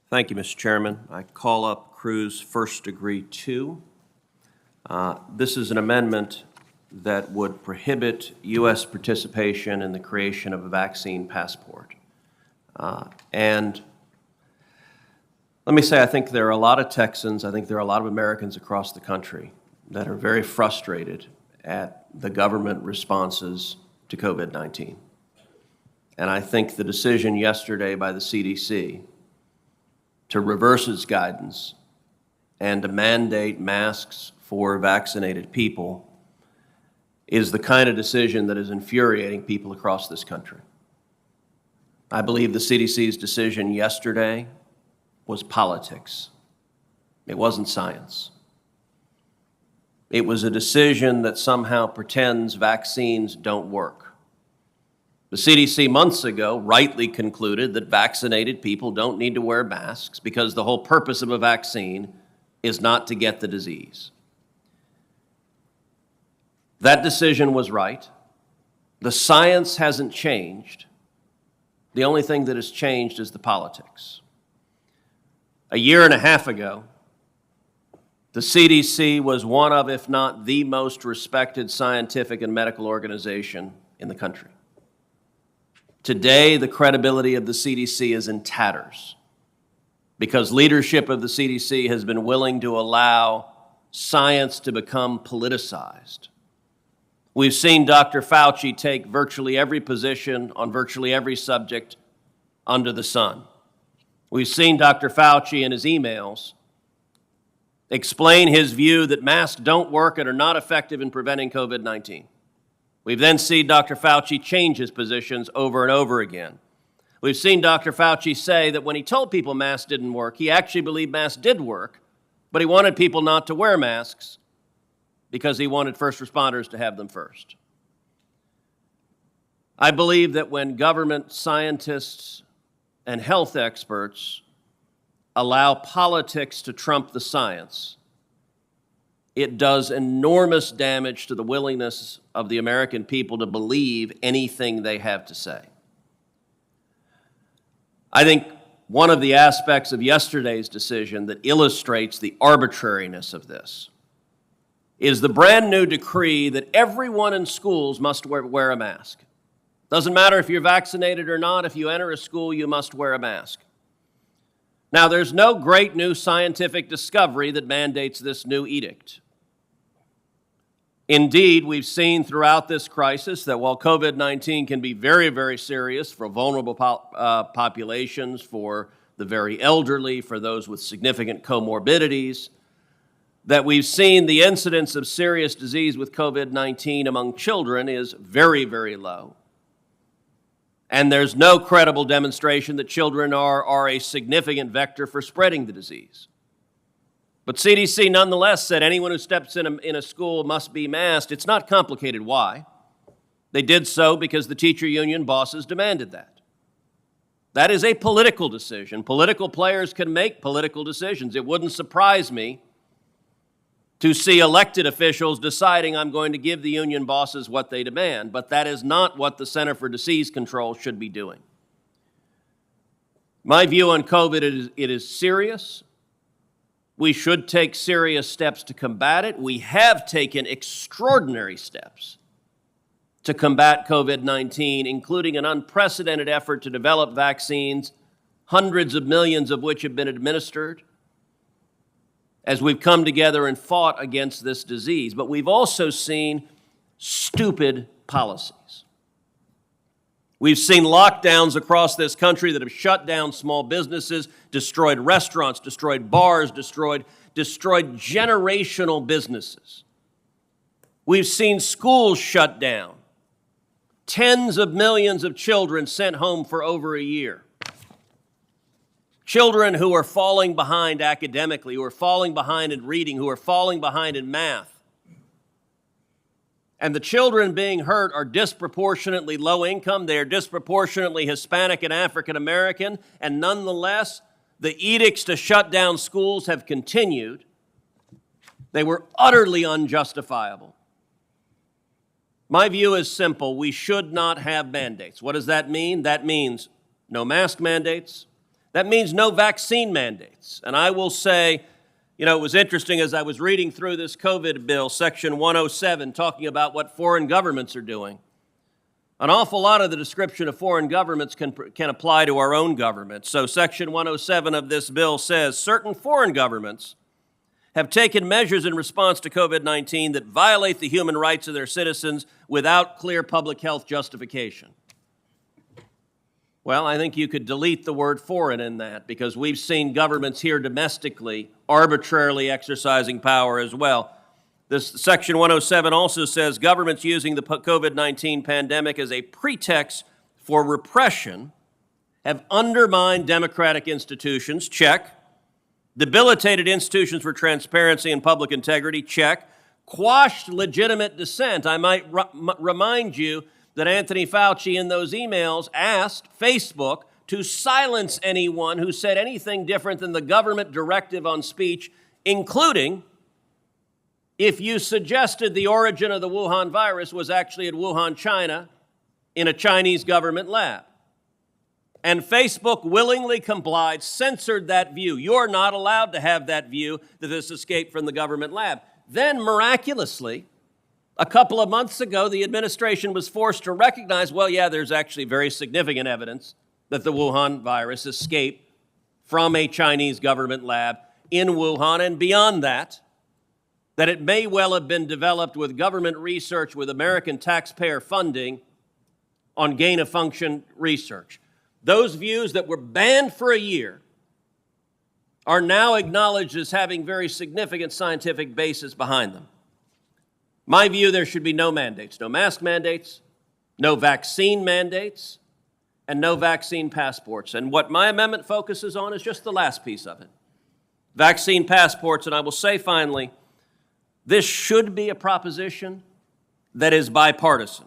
Thank you, Mr. Chairman. I call up Cruz First Degree 2. This is an amendment that would prohibit U.S. participation in the creation of a vaccine passport. And let me say, I think there are a lot of Texans, I think there are a lot of Americans across the country that are very frustrated at the government responses to COVID-19. And I think the decision yesterday by the CDC to reverse its guidance and to mandate masks for vaccinated people is the kind of decision that is infuriating people across this country. I believe the CDC's decision yesterday was politics. It wasn't science. It was a decision that somehow pretends vaccines don't work. The CDC months ago rightly concluded that vaccinated people don't need to wear masks because the whole purpose of a vaccine is not to get the disease. That decision was right. The science hasn't changed. The only thing that has changed is the politics. A year and a half ago, the CDC was one of, if not the most respected scientific and medical organization in the country. Today, the credibility of the CDC is in tatters because leadership of the CDC has been willing to allow science to become politicized. We've seen Dr. Fauci take virtually every position on virtually every subject under the sun. We've seen Dr. Fauci in his emails explain his view that masks don't work and are not effective in preventing COVID-19. We've then seen Dr. Fauci change his positions over and over again. We've seen Dr. Fauci say that when he told people masks didn't work, he actually believed masks did work, but he wanted people not to wear masks because he wanted first responders to have them first. I believe that when government scientists and health experts allow politics to trump the science, it does enormous damage to the willingness of the American people to believe anything they have to say. I think one of the aspects of yesterday's decision that illustrates the arbitrariness of this is the brand new decree that everyone in schools must wear a mask. Doesn't matter if you're vaccinated or not, if you enter a school, you must wear a mask. Now, there's no great new scientific discovery that mandates this new edict. Indeed, we've seen throughout this crisis that while COVID-19 can be very, very serious for vulnerable populations, for the very elderly, for those with significant comorbidities, that we've seen the incidence of serious disease with COVID-19 among children is very, very low. And there's no credible demonstration that children are a significant vector for spreading the disease. But CDC nonetheless said anyone who steps in a school must be masked. It's not complicated why. They did so because the teacher union bosses demanded that. That is a political decision. Political players can make political decisions. It wouldn't surprise me to see elected officials deciding I'm going to give the union bosses what they demand, but that is not what the Center for Disease Control should be doing. My view on COVID it is serious. We should take serious steps to combat it. We have taken extraordinary steps to combat COVID-19, including an unprecedented effort to develop vaccines, hundreds of millions of which have been administered, as we've come together and fought against this disease. But we've also seen stupid policies. We've seen lockdowns across this country that have shut down small businesses, destroyed restaurants, destroyed bars, destroyed generational businesses. We've seen schools shut down, tens of millions of children sent home for over a year. Children who are falling behind academically, who are falling behind in reading, who are falling behind in math. And the children being hurt are disproportionately low income. They are disproportionately Hispanic and African American. And nonetheless, the edicts to shut down schools have continued. They were utterly unjustifiable. My view is simple. We should not have mandates. What does that mean? That means no mask mandates. That means no vaccine mandates. And I will say, it was interesting as I was reading through this COVID bill, Section 107, talking about what foreign governments are doing. An awful lot of the description of foreign governments can apply to our own government. So Section 107 of this bill says certain foreign governments have taken measures in response to COVID-19 that violate the human rights of their citizens without clear public health justification. Well, I think you could delete the word foreign in that, because we've seen governments here domestically arbitrarily exercising power as well. This Section 107 also says governments using the COVID-19 pandemic as a pretext for repression have undermined democratic institutions, check. Debilitated institutions for transparency and public integrity, check. Quashed legitimate dissent. I might remind you that Anthony Fauci in those emails asked Facebook to silence anyone who said anything different than the government directive on speech, including if you suggested the origin of the Wuhan virus was actually in Wuhan, China, in a Chinese government lab. And Facebook willingly complied, censored that view. You're not allowed to have that view that this escaped from the government lab. Then, miraculously, a couple of months ago, the administration was forced to recognize, well, yeah, there's actually very significant evidence that the Wuhan virus escaped from a Chinese government lab in Wuhan, and beyond that it may well have been developed with government research with American taxpayer funding on gain-of-function research. Those views that were banned for a year are now acknowledged as having very significant scientific basis behind them. My view, there should be no mandates, no mask mandates, no vaccine mandates, and no vaccine passports. And what my amendment focuses on is just the last piece of it. Vaccine passports, and I will say finally, this should be a proposition that is bipartisan.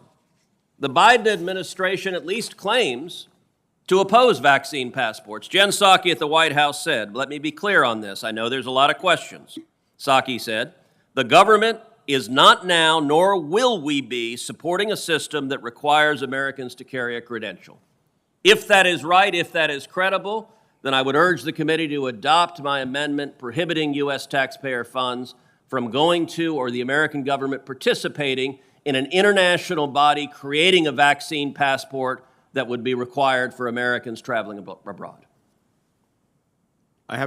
The Biden administration at least claims to oppose vaccine passports. Jen Psaki at the White House said, let me be clear on this, I know there's a lot of questions. Psaki said, the government is not now, nor will we be, supporting a system that requires Americans to carry a credential. If that is right, if that is credible, then I would urge the committee to adopt my amendment prohibiting U.S. taxpayer funds from going to or the American government participating in an international body creating a vaccine passport that would be required for Americans traveling abroad.